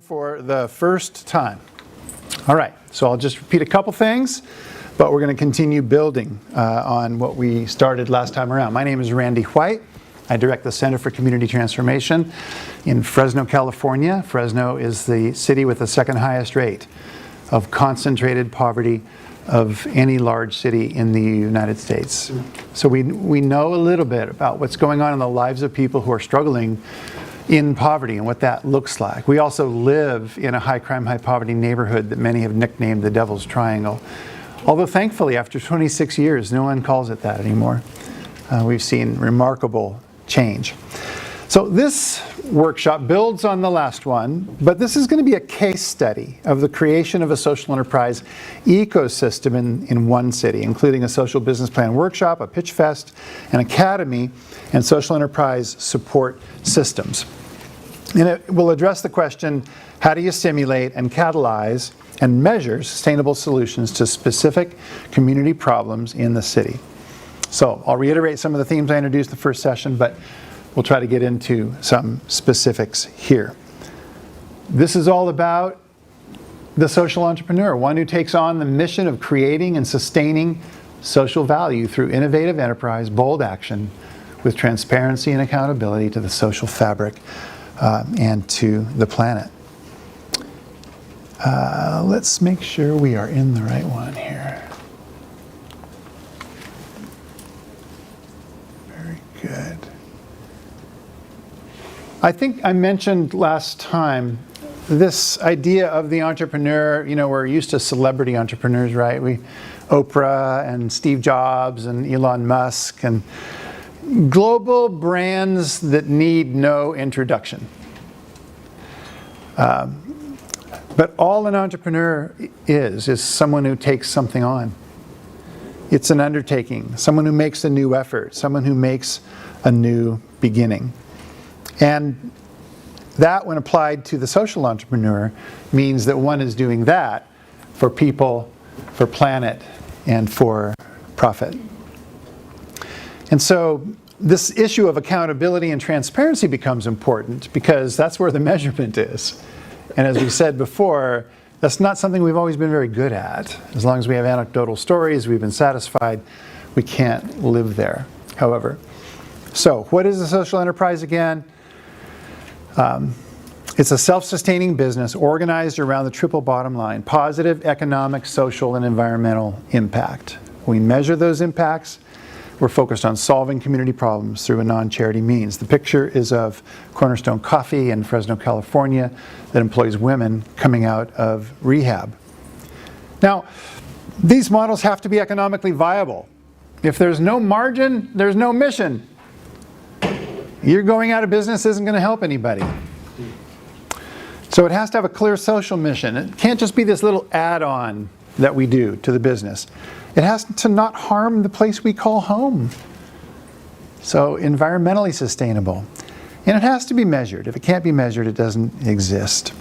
For the first time. All right, so I'll just repeat a couple things, but we're going to continue building on what we started last time around. My name is Randy White. I direct the Center for Community Transformation in Fresno, California. Fresno is the city with the second highest rate of concentrated poverty of any large city in the United States. So we know a little bit about what's going on in the lives of people who are struggling in poverty and what that looks like. We also live in a high crime, high poverty neighborhood that many have nicknamed the Devil's Triangle. Although thankfully, after 26 years, no one calls it that anymore. We've seen remarkable change. So this workshop builds on the last one, but this is going to be a case study of the creation of a social enterprise ecosystem in one city, including a social business plan workshop, a pitch fest, an academy, and social enterprise support systems. And it will address the question, how do you simulate and catalyze and measure sustainable solutions to specific community problems in the city? So I'll reiterate some of the themes I introduced in the first session, but we'll try to get into some specifics here. This is all about the social entrepreneur, one who takes on the mission of creating and sustaining social value through innovative enterprise, bold action, with transparency and accountability to the social fabric and to the planet. Let's make sure we are in the right one here. Very good. I think I mentioned last time this idea of the entrepreneur. You know, we're used to celebrity entrepreneurs, right? Oprah and Steve Jobs and Elon Musk and global brands that need no introduction. But all an entrepreneur is someone who takes something on. It's an undertaking, someone who makes a new effort, someone who makes a new beginning. And that, when applied to the social entrepreneur, means that one is doing that for people, for planet, and for profit. And so this issue of accountability and transparency becomes important because that's where the measurement is. And as we said before, that's not something we've always been very good at. As long as we have anecdotal stories, we've been satisfied, we can't live there, however. So what is a social enterprise again? It's a self-sustaining business organized around the triple bottom line: positive economic, social, and environmental impact. We measure those impacts. We're focused on solving community problems through a non-charity means. The picture is of Cornerstone Coffee in Fresno, California, that employs women coming out of rehab. Now, these models have to be economically viable. If there's no margin, there's no mission. You're going out of business isn't going to help anybody. So it has to have a clear social mission. It can't just be this little add-on that we do to the business. It has to not harm the place we call home. So environmentally sustainable. And it has to be measured. If it can't be measured, it doesn't exist.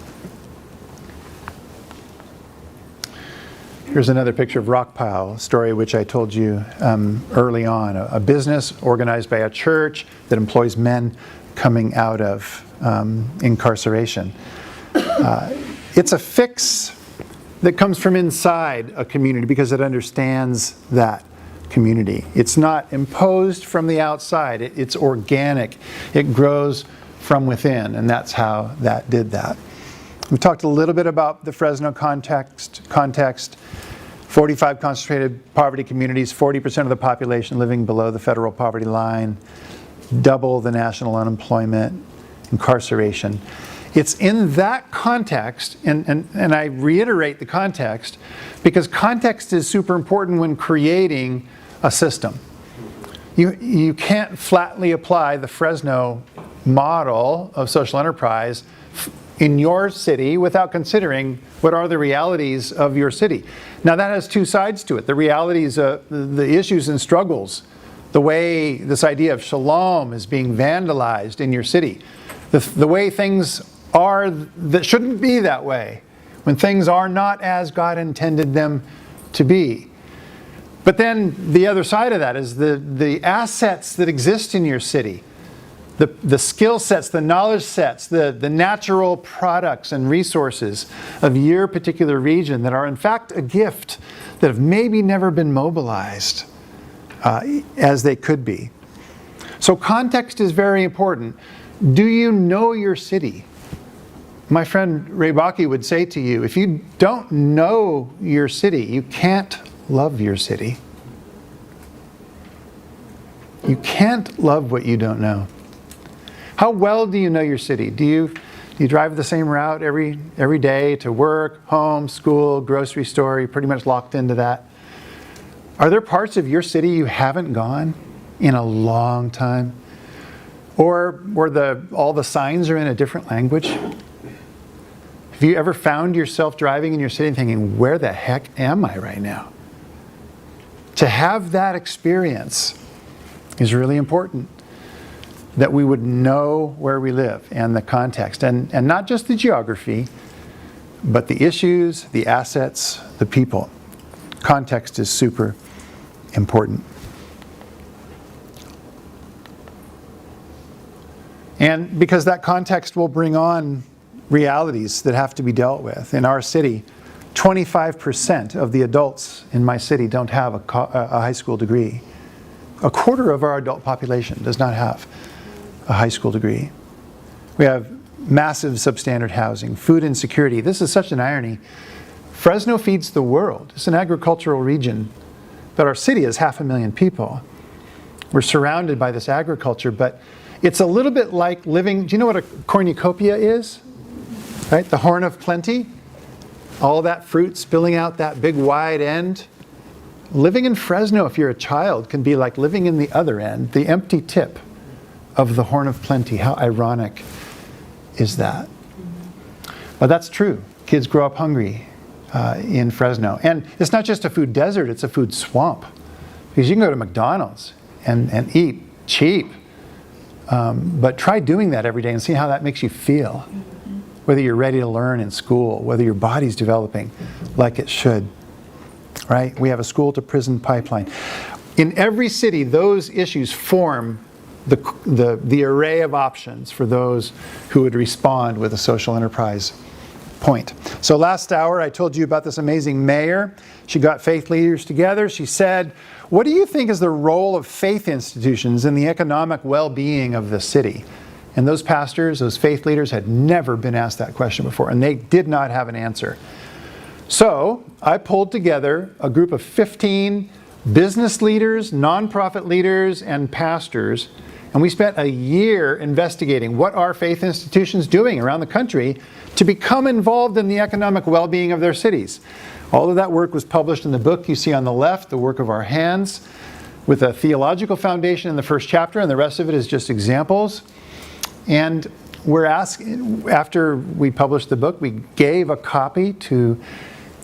Here's another picture of Rockpile, a story which I told you early on. A business organized by a church that employs men coming out of incarceration. It's a fix that comes from inside a community because it understands that community. It's not imposed from the outside. It's organic. It grows from within, and that's how that did that. We talked a little bit about the Fresno context. 45 concentrated poverty communities, 40% of the population living below the federal poverty line, double the national unemployment, incarceration. It's in that context, and I reiterate the context, because context is super important when creating a system. You can't flatly apply the Fresno model of social enterprise in your city without considering what are the realities of your city. Now that has two sides to it. The realities, the issues and struggles, the way this idea of shalom is being vandalized in your city, the way things are that shouldn't be that way, when things are not as God intended them to be. But then the other side of that is the assets that exist in your city, the skill sets, the knowledge sets, the natural products and resources of your particular region that are in fact a gift that have maybe never been mobilized as they could be. So context is very important. Do you know your city? My friend Ray Bakke would say to you, if you don't know your city, you can't love your city. You can't love what you don't know. How well do you know your city? Do you drive the same route every day to work, home, school, grocery store? You're pretty much locked into that. Are there parts of your city you haven't gone in a long time? Or where all the signs are in a different language? Have you ever found yourself driving in your city and thinking, where the heck am I right now? To have that experience is really important, that we would know where we live and the context, and not just the geography, but the issues, the assets, the people. Context is super important. And because that context will bring on realities that have to be dealt with. In our city, 25% of the adults in my city don't have a high school degree. A quarter of our adult population does not have a high school degree. We have massive substandard housing, food insecurity. This is such an irony. Fresno feeds the world. It's an agricultural region, but our city has 500,000 people. We're surrounded by this agriculture, but it's a little bit like living, do you know what a cornucopia is? Right? The horn of plenty. All that fruit spilling out that big wide end. Living in Fresno, if you're a child, can be like living in the other end, the empty tip of the horn of plenty. How ironic is that? But that's true. Kids grow up hungry in Fresno. And it's not just a food desert, it's a food swamp. Because you can go to McDonald's and eat cheap. But try doing that every day and see how that makes you feel. Whether you're ready to learn in school, whether your body's developing like it should. Right? We have a school to prison pipeline. In every city, those issues form the array of options for those who would respond with a social enterprise point. So last hour, I told you about this amazing mayor. She got faith leaders together. She said, what do you think is the role of faith institutions in the economic well-being of the city? And those pastors, those faith leaders had never been asked that question before, and they did not have an answer. So I pulled together a group of 15 business leaders, nonprofit leaders, and pastors, and we spent a year investigating what are faith institutions doing around the country to become involved in the economic well-being of their cities. All of that work was published in the book you see on the left, The Work of Our Hands, with a theological foundation in the first chapter, and the rest of it is just examples. And we're asking, after we published the book, we gave a copy to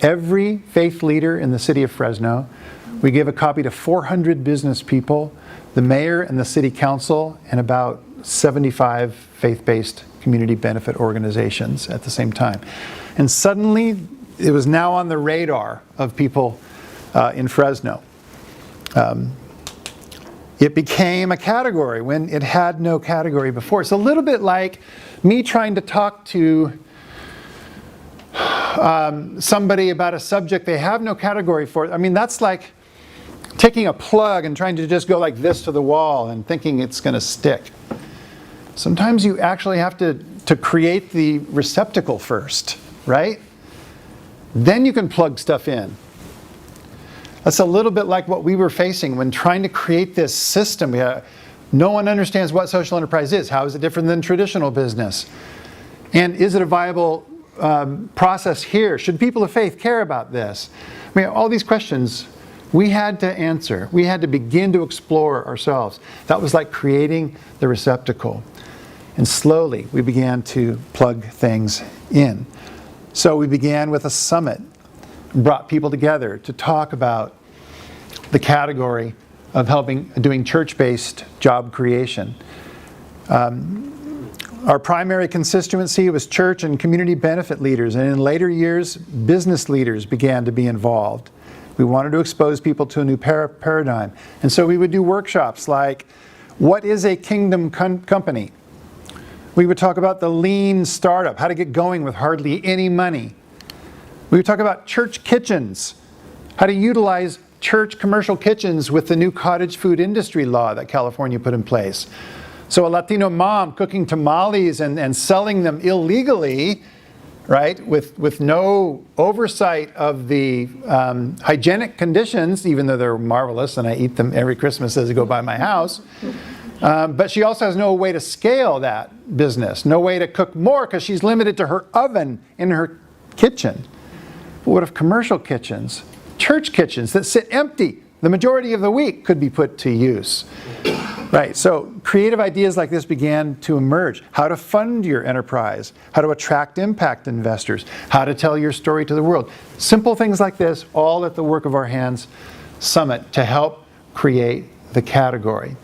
every faith leader in the city of Fresno. We gave a copy to 400 business people, the mayor and the city council, and about 75 faith-based community benefit organizations at the same time. And suddenly, it was now on the radar of people in Fresno. It became a category when it had no category before. It's a little bit like me trying to talk to somebody about a subject they have no category for. I mean, that's like taking a plug and trying to just go like this to the wall and thinking it's going to stick. Sometimes you actually have to create the receptacle first, right? Then you can plug stuff in. That's a little bit like what we were facing when trying to create this system. No one understands what social enterprise is. How is it different than traditional business? And is it a viable process here? Should people of faith care about this? I mean, all these questions we had to answer. We had to begin to explore ourselves. That was like creating the receptacle. And slowly we began to plug things in. So we began with a summit, brought people together to talk about the category of doing church-based job creation. Our primary constituency was church and community benefit leaders, and in later years, business leaders began to be involved. We wanted to expose people to a new paradigm. And so we would do workshops like, What is a kingdom company? We would talk about the lean startup, how to get going with hardly any money. We would talk about church kitchens, how to utilize church commercial kitchens with the new cottage food industry law that California put in place. So a Latino mom cooking tamales and selling them illegally, right, with no oversight of the hygienic conditions, even though they're marvelous and I eat them every Christmas as I go by my house. But she also has no way to scale that business, no way to cook more because she's limited to her oven in her kitchen. But what if commercial kitchens, church kitchens that sit empty the majority of the week could be put to use? Right, so creative ideas like this began to emerge. How to fund your enterprise, how to attract impact investors, how to tell your story to the world. Simple things like this, all at the Work of Our Hands Summit to help create the category.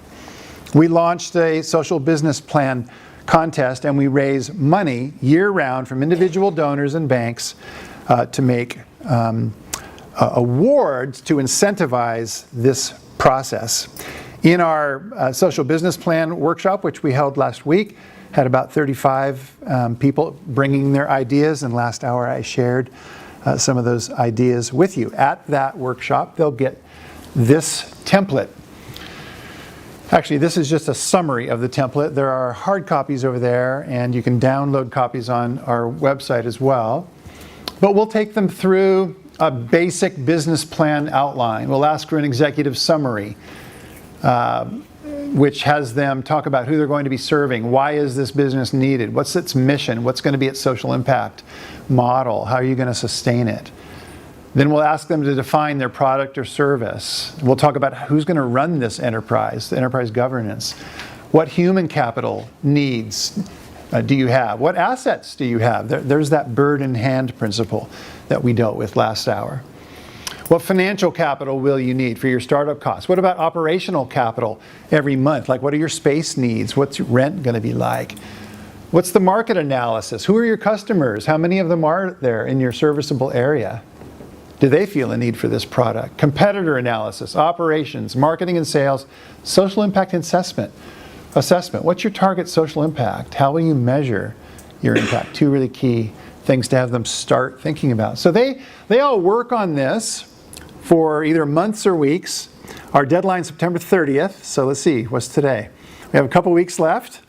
We launched a social business plan contest and we raise money year-round from individual donors and banks to make awards to incentivize this process. In our social business plan workshop, which we held last week, had about 35 people bringing their ideas, and last hour I shared some of those ideas with you. At that workshop, they'll get this template. Actually, this is just a summary of the template. There are hard copies over there, and you can download copies on our website as well. But we'll take them through a basic business plan outline. We'll ask for an executive summary, which has them talk about who they're going to be serving. Why is this business needed? What's its mission? What's going to be its social impact model? How are you going to sustain it? Then we'll ask them to define their product or service. We'll talk about who's going to run this enterprise, the enterprise governance. What human capital needs do you have? What assets do you have? There's that bird in hand principle that we dealt with last hour. What financial capital will you need for your startup costs? What about operational capital every month? Like, what are your space needs? What's your rent going to be like? What's the market analysis? Who are your customers? How many of them are there in your serviceable area? Do they feel a need for this product? Competitor analysis, operations, marketing and sales, social impact assessment. What's your target social impact? How will you measure your impact? Two really key things to have them start thinking about. So they all work on this for either months or weeks. Our deadline is September 30th. So let's see, what's today? We have a couple weeks left.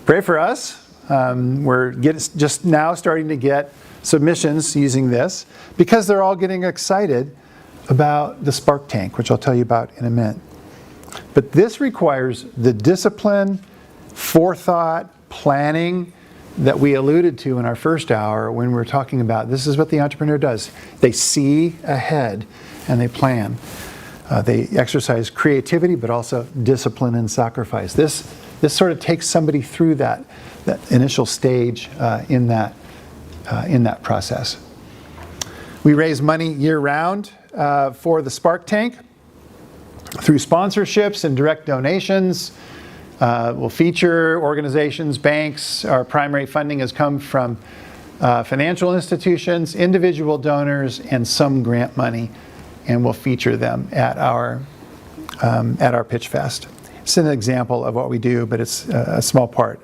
Pray for us. We're just now starting to get submissions using this because they're all getting excited about the Spark Tank, which I'll tell you about in a minute. But this requires the discipline, forethought, planning that we alluded to in our first hour when we were talking about this is what the entrepreneur does. They see ahead and they plan. They exercise creativity, but also discipline and sacrifice. This sort of takes somebody through that initial stage in that process. We raise money year-round for the Spark Tank through sponsorships and direct donations. We'll feature organizations, banks. Our primary funding has come from financial institutions, individual donors, and some grant money, and we'll feature them at our Pitch Fest. It's an example of what we do, but it's a small part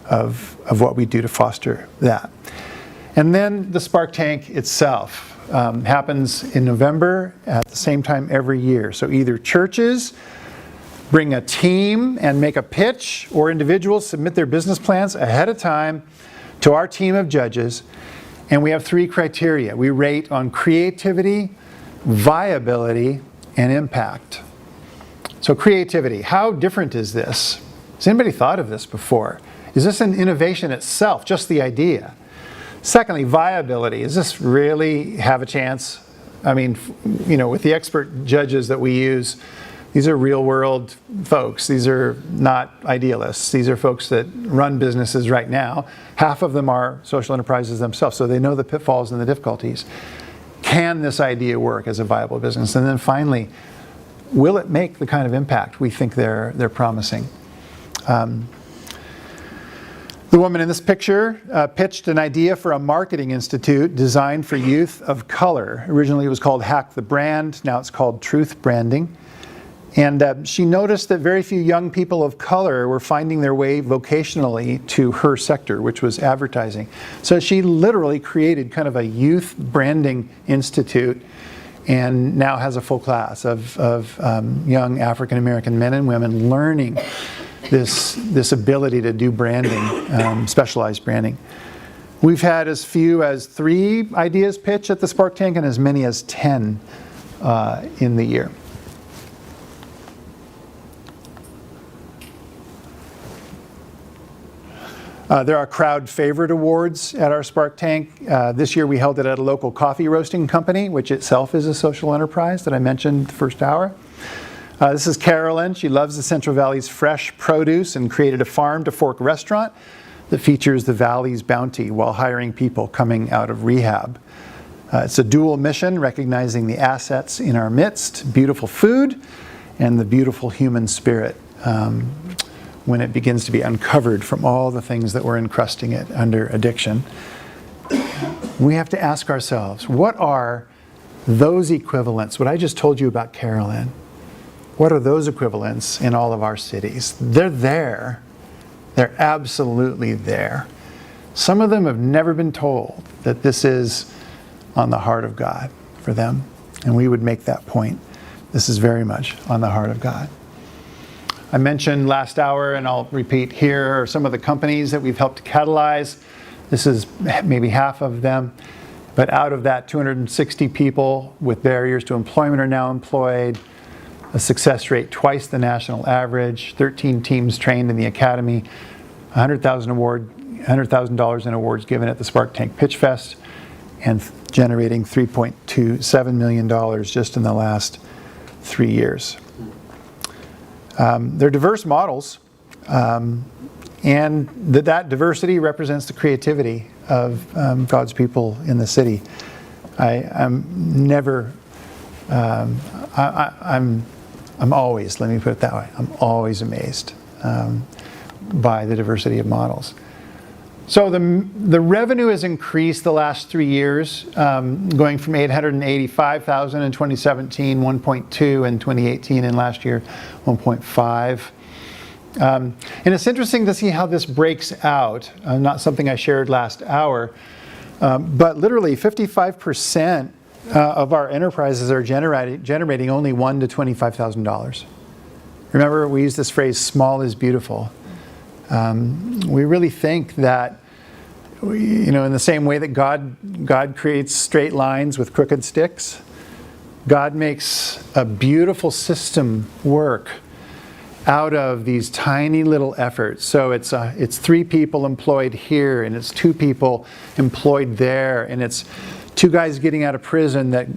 of what we do to foster that. And then the Spark Tank itself happens in November at the same time every year. So either churches bring a team and make a pitch, or individuals submit their business plans ahead of time to our team of judges. And we have 3 criteria. We rate on creativity, viability, and impact. So creativity, how different is this? Has anybody thought of this before? Is this an innovation itself, just the idea? Secondly, viability. Does this really have a chance? I mean, with the expert judges that we use, these are real world folks. These are not idealists. These are folks that run businesses right now. Half of them are social enterprises themselves, so they know the pitfalls and the difficulties. Can this idea work as a viable business? And then finally, will it make the kind of impact we think they're promising? The woman in this picture pitched an idea for a marketing institute designed for youth of color. Originally it was called Hack the Brand. Now it's called Truth Branding. And she noticed that very few young people of color were finding their way vocationally to her sector, which was advertising. So she literally created kind of a youth branding institute, and now has a full class of young African American men and women learning this ability to do branding, specialized branding. We've had as few as 3 ideas pitch at the Spark Tank and as many as 10 in the year. There are crowd favorite awards at our Spark Tank. This year we held it at a local coffee roasting company, which itself is a social enterprise that I mentioned the first hour. This is Carolyn. She loves the Central Valley's fresh produce and created a farm to fork restaurant that features the Valley's bounty while hiring people coming out of rehab. It's a dual mission, recognizing the assets in our midst, beautiful food, and the beautiful human spirit. When it begins to be uncovered from all the things that were encrusting it under addiction. We have to ask ourselves, what are those equivalents? What I just told you about Carolyn, what are those equivalents in all of our cities? They're there. They're absolutely there. Some of them have never been told that this is on the heart of God for them. And we would make that point. This is very much on the heart of God. I mentioned last hour, and I'll repeat here, are some of the companies that we've helped to catalyze. This is maybe half of them. But out of that, 260 people with barriers to employment are now employed. A success rate twice the national average. 13 teams trained in the academy. $100,000 in awards given at the Spark Tank Pitch Fest, and generating $3.27 million just in the last 3 years. They're diverse models, and that diversity represents the creativity of God's people in the city. I'm always, let me put it that way, I'm always amazed by the diversity of models. So the revenue has increased the last 3 years, going from $885,000 in 2017, 1.2 in 2018, and last year 1.5. And it's interesting to see how this breaks out. Not something I shared last hour, but literally 55% of our enterprises are generating only $1,000 to $25,000. Remember, we use this phrase, small is beautiful. We really think that, in the same way that God creates straight lines with crooked sticks, God makes a beautiful system work out of these tiny little efforts. So it's 3 people employed here, and it's 2 people employed there, and it's 2 guys getting out of prison that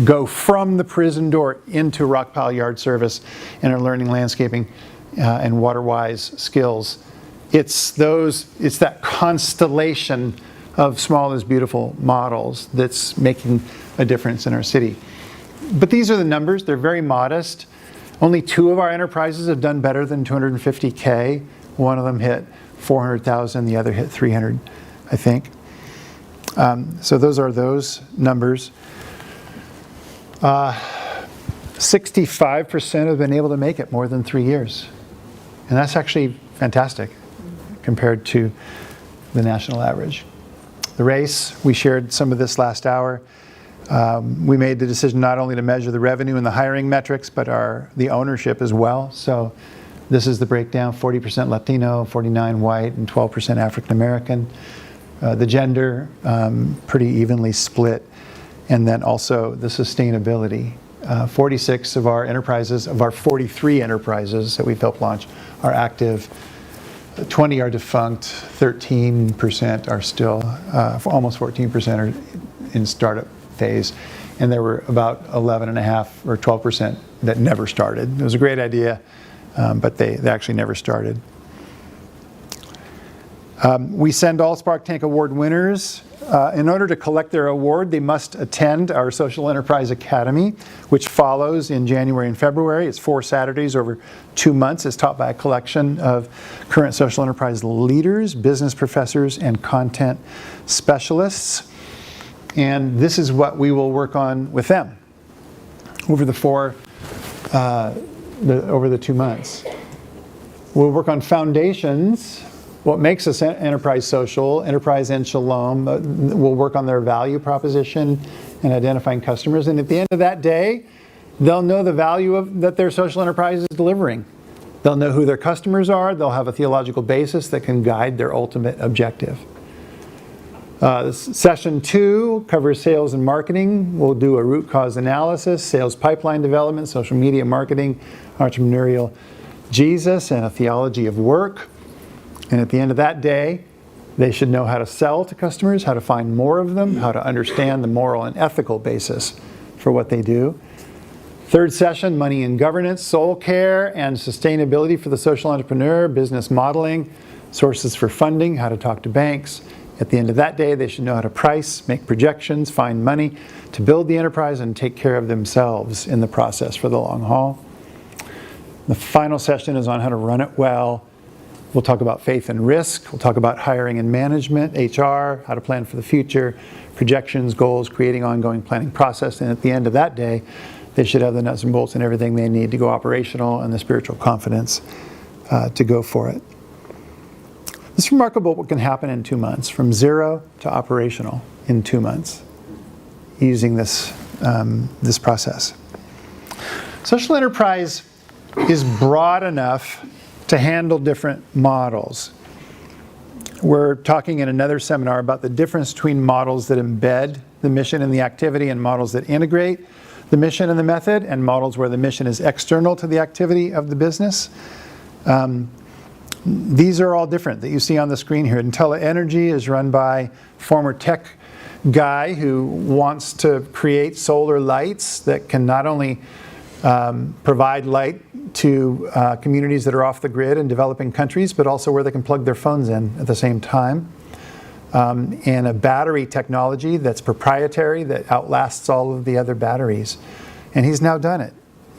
go from the prison door into Rockpile Yard Service and are learning landscaping and WaterWise skills. It's that constellation of small is beautiful models that's making a difference in our city. But these are the numbers. They're very modest. Only 2 of our enterprises have done better than 250K. One of them hit 400,000. The other hit 300, I think. So those are those numbers. 65% have been able to make it more than 3 years. And that's actually fantastic compared to the national average. The race, we shared some of this last hour. We made the decision not only to measure the revenue and the hiring metrics, but the ownership as well. So this is the breakdown: 40% Latino, 49% white, and 12% African American. The gender, pretty evenly split. And then also the sustainability. 46 of our enterprises, of our 43 enterprises that we've helped launch, are active. 20 are defunct. 13% are still, almost 14% are in startup phase. And there were about 11.5 or 12% that never started. It was a great idea, but they actually never started. We send all Spark Tank Award winners. In order to collect their award, they must attend our Social Enterprise Academy, which follows in January and February. It's 4 Saturdays over 2 months. It's taught by a collection of current social enterprise leaders, business professors, and content specialists. And this is what we will work on with them. Over the 4 over the 2 months. We'll work on foundations, what makes us enterprise social, enterprise and shalom. We'll work on their value proposition and identifying customers. And at the end of that day, they'll know the value that their social enterprise is delivering. They'll know who their customers are. They'll have a theological basis that can guide their ultimate objective. Session 2 covers sales and marketing. We'll do a root cause analysis, sales pipeline development, social media marketing, entrepreneurial Jesus, and a theology of work. And at the end of that day, they should know how to sell to customers, how to find more of them, how to understand the moral and ethical basis for what they do. Third session, money and governance, soul care and sustainability for the social entrepreneur, business modeling, sources for funding, how to talk to banks. At the end of that day, they should know how to price, make projections, find money to build the enterprise and take care of themselves in the process for the long haul. The final session is on how to run it well. We'll talk about faith and risk. We'll talk about hiring and management, HR, how to plan for the future, projections, goals, creating ongoing planning process. And at the end of that day, they should have the nuts and bolts and everything they need to go operational and the spiritual confidence to go for it. It's remarkable what can happen in 2 months, from 0 to operational in 2 months, using this process. Social enterprise is broad enough to handle different models. We're talking in another seminar about the difference between models that embed the mission and the activity and models that integrate the mission and the method, and models where the mission is external to the activity of the business. These are all different that you see on the screen here. IntelliEnergy is run by former tech guy who wants to create solar lights that can not only provide light to communities that are off the grid in developing countries, but also where they can plug their phones in at the same time. And a battery technology that's proprietary that outlasts all of the other batteries. And he's now done it.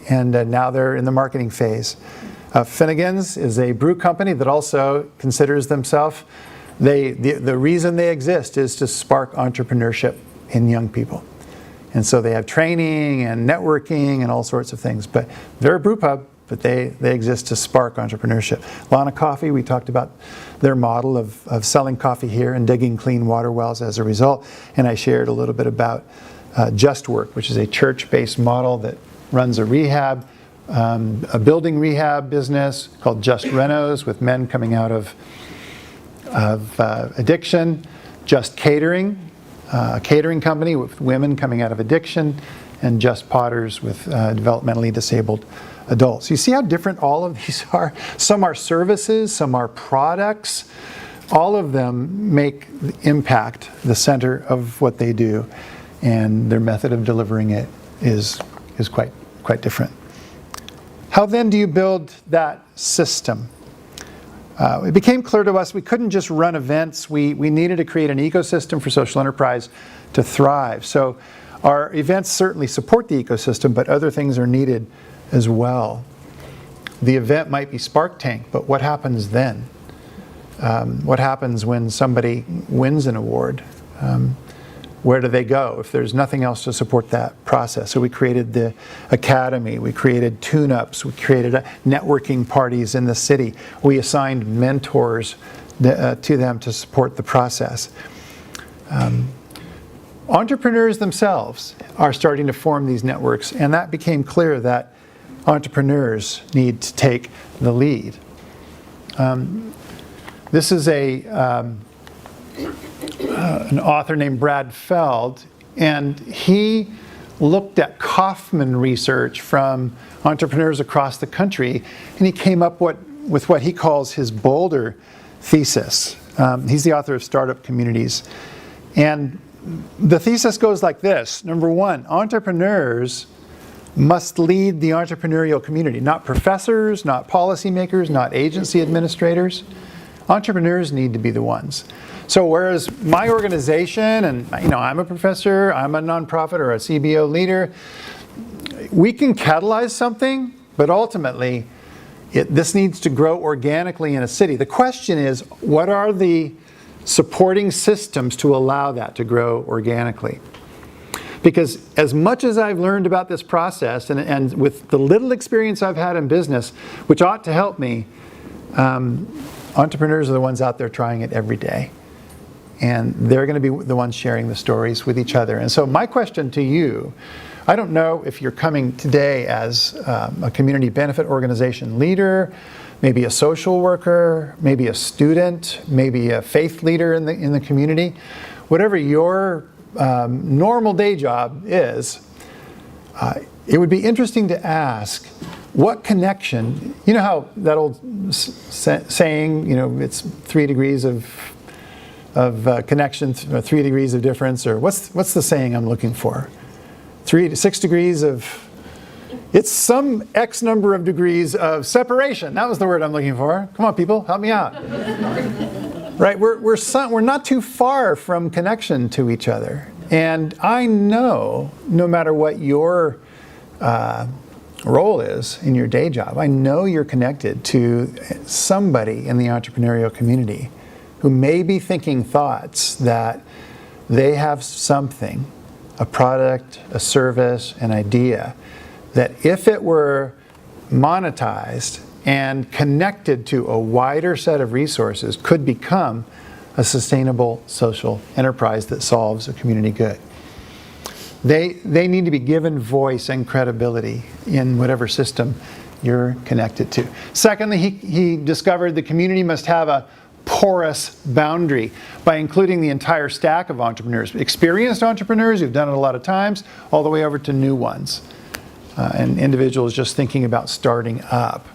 And now they're in the marketing phase. Finnegan's is a brew company that also considers themselves, the reason they exist is to spark entrepreneurship in young people. And so they have training and networking and all sorts of things. But they're a brew pub, but they exist to spark entrepreneurship. Lana Coffee, we talked about their model of selling coffee here and digging clean water wells as a result. And I shared a little bit about Just Work, which is a church-based model that runs a building rehab business called Just Renos, with men coming out of addiction. Just Catering, a catering company with women coming out of addiction, and Just Potters with developmentally disabled adults. You see how different all of these are? Some are services, some are products. All of them make impact the center of what they do, and their method of delivering it is quite different. How then do you build that system? It became clear to us we couldn't just run events. We needed to create an ecosystem for social enterprise to thrive. So our events certainly support the ecosystem, but other things are needed as well. The event might be Spark Tank, but what happens then? What happens when somebody wins an award? Where do they go if there's nothing else to support that process? So we created the academy, we created tune-ups, we created networking parties in the city. We assigned mentors to them to support the process. Entrepreneurs themselves are starting to form these networks, and that became clear that entrepreneurs need to take the lead. This is an author named Brad Feld, and he looked at Kauffman research from entrepreneurs across the country, and he came up with what he calls his Boulder thesis. He's the author of Startup Communities. And the thesis goes like this. Number one, entrepreneurs must lead the entrepreneurial community, not professors, not policymakers, not agency administrators. Entrepreneurs need to be the ones. So whereas my organization, and I'm a professor, I'm a nonprofit or a CBO leader, we can catalyze something, but ultimately this needs to grow organically in a city. The question is, what are the supporting systems to allow that to grow organically? Because as much as I've learned about this process, and with the little experience I've had in business, which ought to help me, entrepreneurs are the ones out there trying it every day. And they're going to be the ones sharing the stories with each other. And so my question to you, I don't know if you're coming today as a community benefit organization leader, maybe a social worker, maybe a student, maybe a faith leader in the community. Whatever your normal day job is, it would be interesting to ask, what connection, you know how that old saying, it's 3 degrees of connection, 3 degrees of difference, or what's the saying I'm looking for? 3 to 6 degrees of, it's some X number of degrees of separation. That was the word I'm looking for. Come on, people, help me out. Right, we're not too far from connection to each other. And I know, no matter what your role is in your day job, I know you're connected to somebody in the entrepreneurial community who may be thinking thoughts that they have something, a product, a service, an idea, that if it were monetized and connected to a wider set of resources, could become a sustainable social enterprise that solves a community good. They need to be given voice and credibility in whatever system you're connected to. Secondly, he discovered the community must have a porous boundary by including the entire stack of entrepreneurs, experienced entrepreneurs who've done it a lot of times, all the way over to new ones, and individuals just thinking about starting up.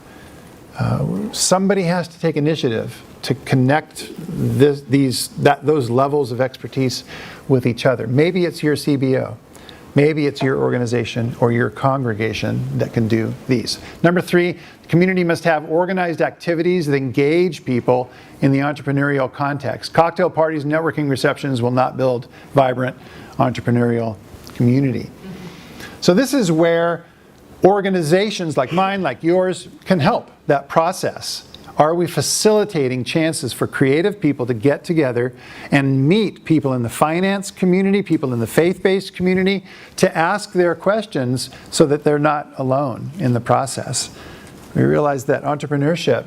Somebody has to take initiative to connect those levels of expertise with each other. Maybe it's your CBO. Maybe it's your organization or your congregation that can do these. Number 3, the community must have organized activities that engage people in the entrepreneurial context. Cocktail parties, networking receptions will not build vibrant entrepreneurial community. So this is where organizations like mine, like yours, can help that process. Are we facilitating chances for creative people to get together and meet people in the finance community, people in the faith-based community, to ask their questions so that they're not alone in the process? We realize that entrepreneurship,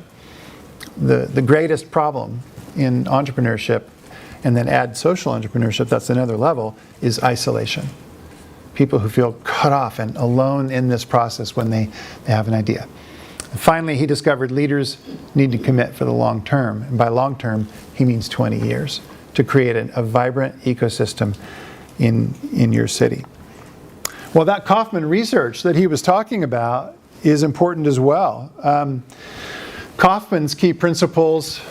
the greatest problem in entrepreneurship, and then add social entrepreneurship, that's another level, is isolation. People who feel cut off and alone in this process when they have an idea. And finally, he discovered leaders need to commit for the long term. And by long term, he means 20 years to create a vibrant ecosystem in your city. Well, that Kauffman research that he was talking about is important as well. Kauffman's key principles,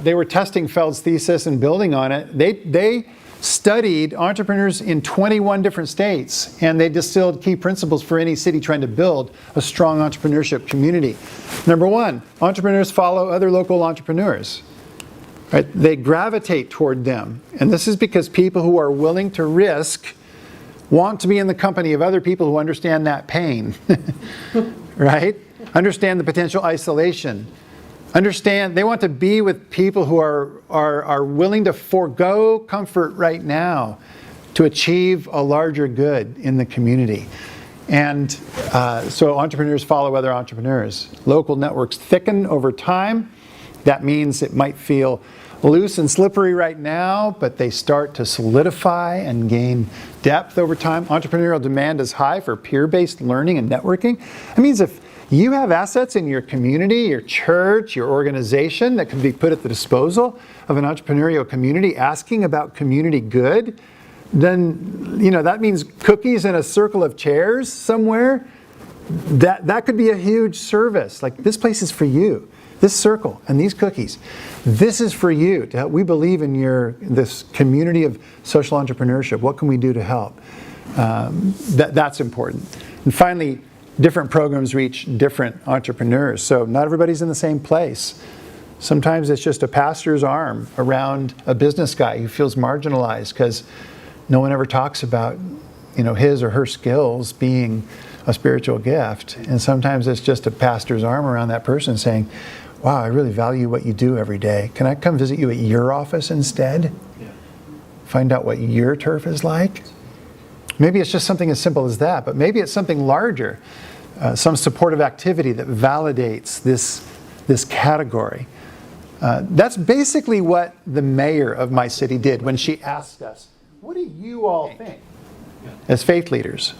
they were testing Feld's thesis and building on it. They studied entrepreneurs in 21 different states, and they distilled key principles for any city trying to build a strong entrepreneurship community. Number 1, entrepreneurs follow other local entrepreneurs. Right? They gravitate toward them. And this is because people who are willing to risk want to be in the company of other people who understand that pain. Right? Understand the potential isolation. Understand, they want to be with people who are willing to forego comfort right now to achieve a larger good in the community. And so entrepreneurs follow other entrepreneurs. Local networks thicken over time. That means it might feel loose and slippery right now, but they start to solidify and gain depth over time. Entrepreneurial demand is high for peer-based learning and networking. That means if you have assets in your community, your church, your organization that can be put at the disposal of an entrepreneurial community asking about community good, then that means cookies in a circle of chairs somewhere. That could be a huge service. Like, this place is for you. This circle and these cookies, this is for you. We believe in this community of social entrepreneurship. What can we do to help? That's important. And finally, different programs reach different entrepreneurs. So not everybody's in the same place. Sometimes it's just a pastor's arm around a business guy who feels marginalized because no one ever talks about his or her skills being a spiritual gift. And sometimes it's just a pastor's arm around that person saying, wow, I really value what you do every day. Can I come visit you at your office instead? Yeah. Find out what your turf is like? Maybe it's just something as simple as that, but maybe it's something larger, some supportive activity that validates this category. That's basically what the mayor of my city did when she asked us, what do you all think as faith leaders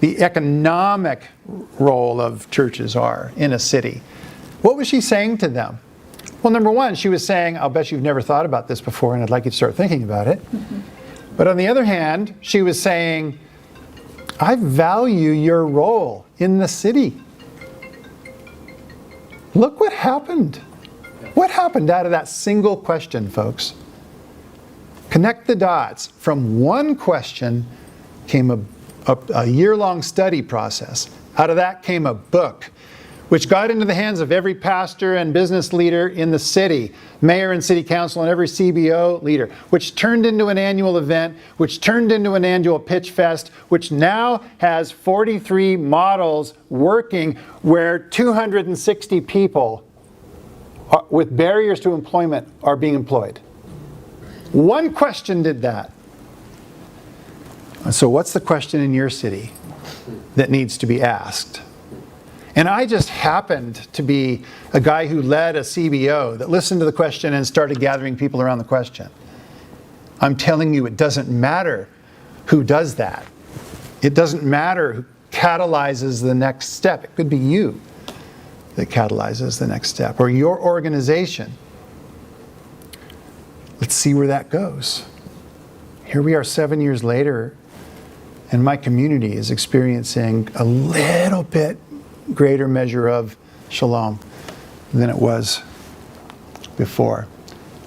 the economic role of churches are in a city? What was she saying to them? Well, number one, she was saying, I'll bet you've never thought about this before, and I'd like you to start thinking about it. But on the other hand, she was saying, I value your role in the city. Look what happened. What happened out of that single question, folks? Connect the dots. From one question came a year-long study process. Out of that came a book, which got into the hands of every pastor and business leader in the city, mayor and city council and every CBO leader, which turned into an annual event, which turned into an annual pitch fest, which now has 43 models working where 260 people with barriers to employment are being employed. One question did that. So what's the question in your city that needs to be asked? And I just happened to be a guy who led a CBO that listened to the question and started gathering people around the question. I'm telling you, it doesn't matter who does that. It doesn't matter who catalyzes the next step. It could be you that catalyzes the next step, or your organization. Let's see where that goes. Here we are 7 years later, and my community is experiencing a little bit greater measure of shalom than it was before.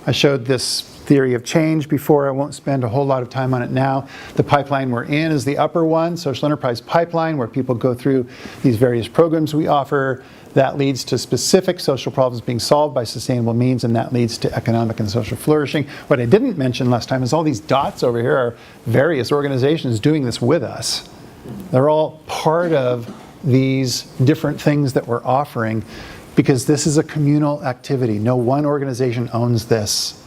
I showed this theory of change before. I won't spend a whole lot of time on it now. The pipeline we're in is the upper one, social enterprise pipeline, where people go through these various programs we offer. That leads to specific social problems being solved by sustainable means, and that leads to economic and social flourishing. What I didn't mention last time is all these dots over here are various organizations doing this with us. They're all part of these different things that we're offering, because this is a communal activity. No one organization owns this.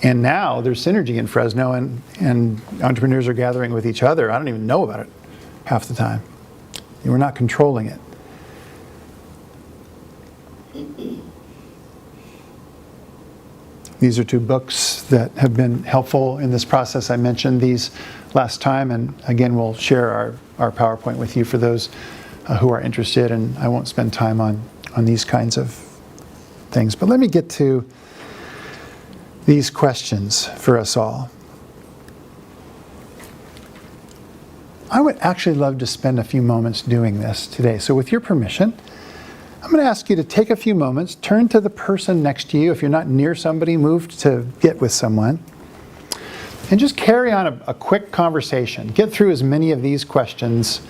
And now there's synergy in Fresno, and entrepreneurs are gathering with each other. I don't even know about it half the time. We're not controlling it. These are two books that have been helpful in this process. I mentioned these last time, and again, we'll share our PowerPoint with you for those who are interested, and I won't spend time on these kinds of things. But let me get to these questions for us all. I would actually love to spend a few moments doing this today. So with your permission, I'm going to ask you to take a few moments, turn to the person next to you. If you're not near somebody, move to get with someone. And just carry on a quick conversation. Get through as many of these questions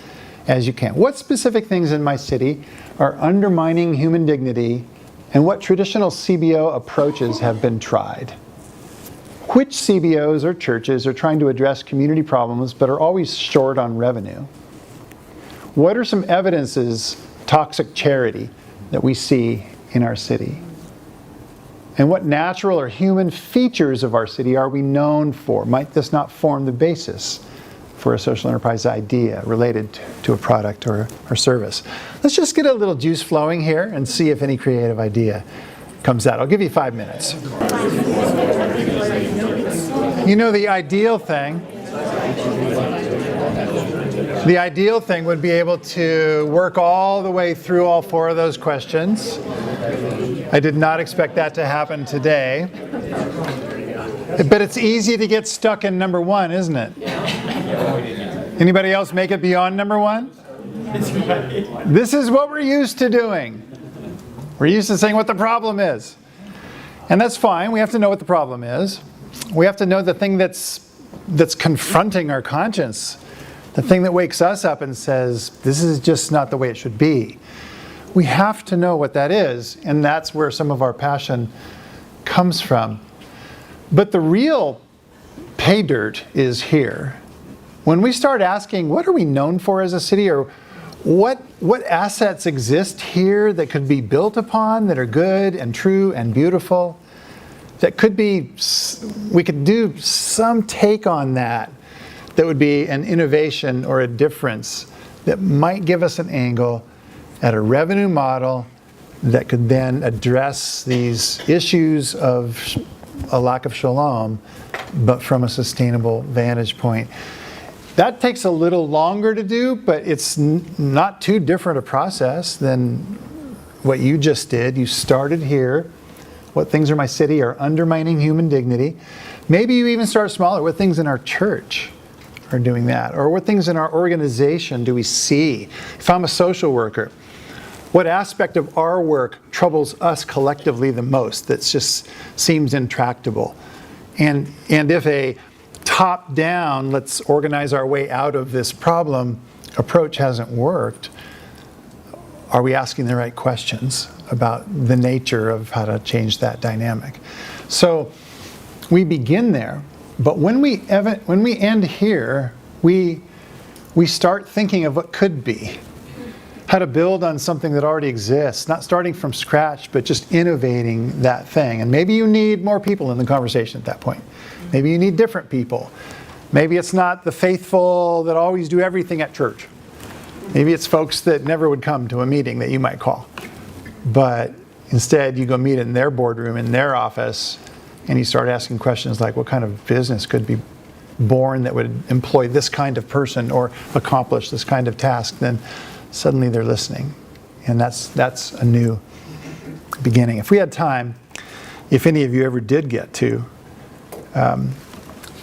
as you can. What specific things in my city are undermining human dignity, and what traditional CBO approaches have been tried? Which CBOs or churches are trying to address community problems but are always short on revenue? What are some evidences of toxic charity that we see in our city? And what natural or human features of our city are we known for? Might this not form the basis for a social enterprise idea related to a product or service? Let's just get a little juice flowing here and see if any creative idea comes out. I'll give you 5 minutes. You know, the ideal thing would be able to work all the way through all 4 of those questions. I did not expect that to happen today. But it's easy to get stuck in number 1, isn't it? Anybody else make it beyond number 1? This is what we're used to doing. We're used to saying what the problem is. And that's fine. We have to know what the problem is. We have to know the thing that's confronting our conscience, the thing that wakes us up and says, this is just not the way it should be. We have to know what that is, and that's where some of our passion comes from. But the real pay dirt is here. When we start asking, what are we known for as a city, or what assets exist here that could be built upon, that are good and true and beautiful, that could be, we could do some take on that that would be an innovation or a difference that might give us an angle at a revenue model that could then address these issues of a lack of shalom, but from a sustainable vantage point. That takes a little longer to do, but it's not too different a process than what you just did. You started here. What things in my city are undermining human dignity? Maybe you even start smaller. What things in our church are doing that? Or what things in our organization do we see? If I'm a social worker, what aspect of our work troubles us collectively the most that just seems intractable? And if a top-down, let's organize our way out of this problem approach hasn't worked, are we asking the right questions about the nature of how to change that dynamic? So we begin there, but when we end here, we start thinking of what could be, how to build on something that already exists, not starting from scratch, but just innovating that thing. And maybe you need more people in the conversation at that point. Maybe you need different people. Maybe it's not the faithful that always do everything at church. Maybe it's folks that never would come to a meeting that you might call. But instead, you go meet in their boardroom, in their office, and you start asking questions like, what kind of business could be born that would employ this kind of person or accomplish this kind of task? Then suddenly they're listening. And that's a new beginning. If we had time, if any of you ever did get to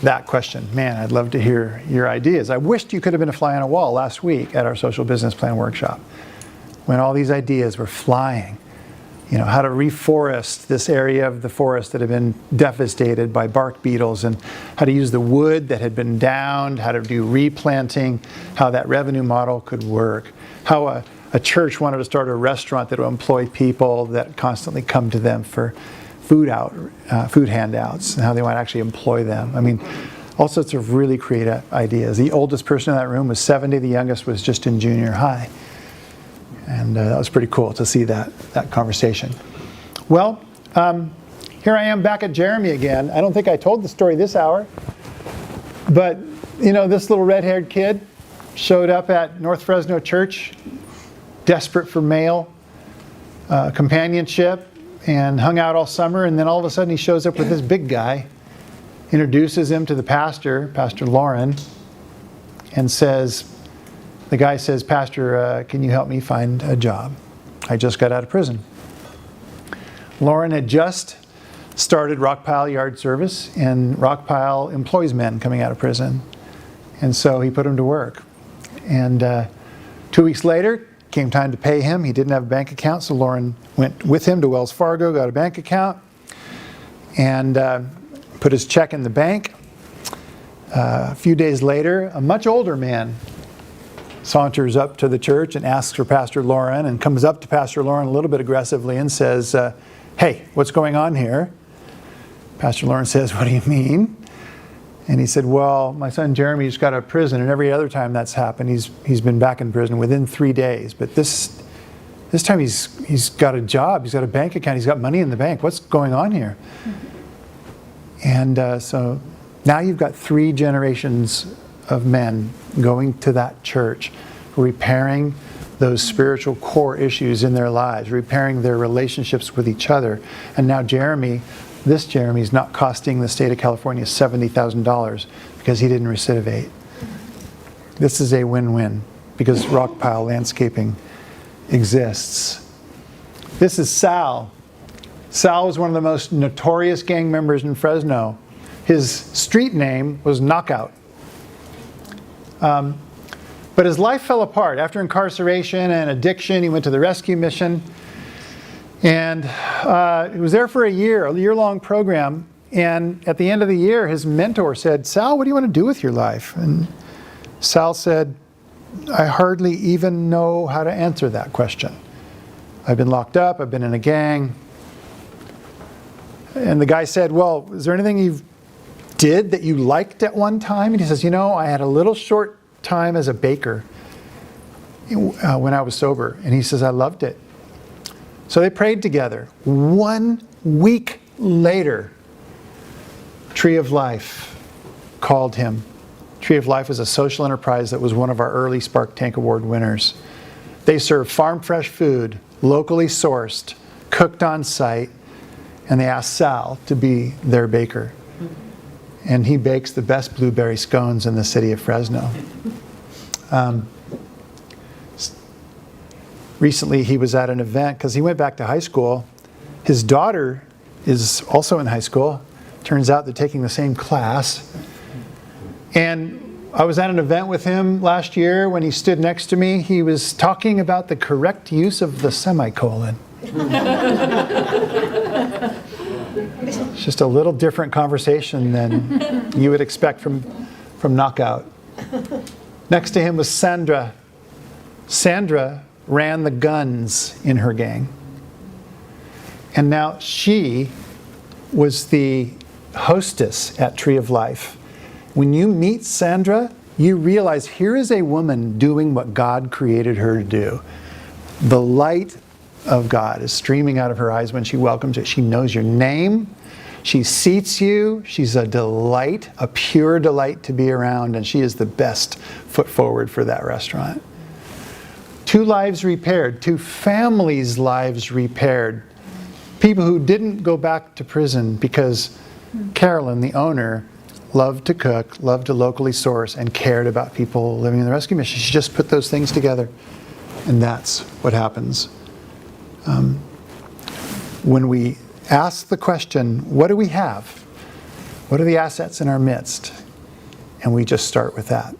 that question, man, I'd love to hear your ideas. I wished you could have been a fly on a wall last week at our social business plan workshop when all these ideas were flying. You know, how to reforest this area of the forest that had been devastated by bark beetles, and how to use the wood that had been downed, how to do replanting, how that revenue model could work, how a church wanted to start a restaurant that would employ people that constantly come to them for food handouts, and how they might actually employ them. I mean, all sorts of really creative ideas. The oldest person in that room was 70, the youngest was just in junior high. And that was pretty cool to see that conversation. Well, here I am back at Jeremy again. I don't think I told the story this hour, but you know, this little red-haired kid showed up at North Fresno Church, desperate for male companionship, and hung out all summer, and then all of a sudden he shows up with this big guy, introduces him to the pastor, Pastor Lauren, and says, the guy says, Pastor, can you help me find a job? I just got out of prison. Lauren had just started Rockpile Yard Service, and Rockpile employs men coming out of prison. And so he put him to work. And 2 weeks later, came time to pay him. He didn't have a bank account, so Lauren went with him to Wells Fargo, got a bank account, and put his check in the bank. A few days later, a much older man saunters up to the church and asks for Pastor Lauren, and comes up to Pastor Lauren a little bit aggressively and says, hey, what's going on here? Pastor Lauren says, what do you mean? And he said, well, my son Jeremy just got out of prison, and every other time that's happened, he's been back in prison within 3 days. But this time he's got a job, he's got a bank account, he's got money in the bank. What's going on here? And so now you've got 3 generations of men going to that church, repairing those spiritual core issues in their lives, repairing their relationships with each other. And now this Jeremy's not costing the state of California $70,000 because he didn't recidivate. This is a win-win because Rockpile Landscaping exists. This is Sal. Sal was one of the most notorious gang members in Fresno. His street name was Knockout. But his life fell apart. After incarceration and addiction, he went to the rescue mission. And he was there for a year-long program. And at the end of the year, his mentor said, Sal, what do you want to do with your life? And Sal said, I hardly even know how to answer that question. I've been locked up, I've been in a gang. And the guy said, well, is there anything you did that you liked at one time? And he says, I had a little short time as a baker when I was sober. And he says, I loved it. So they prayed together. 1 week later, Tree of Life called him Tree of Life is a social enterprise that was one of our early Spark Tank Award winners. They serve farm fresh food, locally sourced, cooked on site, and they asked Sal to be their baker. And he bakes the best blueberry scones in the city of Fresno. Recently, he was at an event because he went back to high school. His daughter is also in high school. Turns out they're taking the same class. And I was at an event with him last year when he stood next to me. He was talking about the correct use of the semicolon. It's just a little different conversation than you would expect from Knockout. Next to him was Sandra. Sandra ran the guns in her gang. And now she was the hostess at Tree of Life. When you meet Sandra, you realize here is a woman doing what God created her to do. The light of God is streaming out of her eyes when she welcomes you. She knows your name. She seats you. She's a delight, a pure delight to be around, and she is the best foot forward for that restaurant. 2 lives repaired, 2 families' lives repaired. People who didn't go back to prison because Carolyn, the owner, loved to cook, loved to locally source, and cared about people living in the rescue mission. She just put those things together. And that's what happens. When we ask the question, what do we have? What are the assets in our midst? And we just start with that.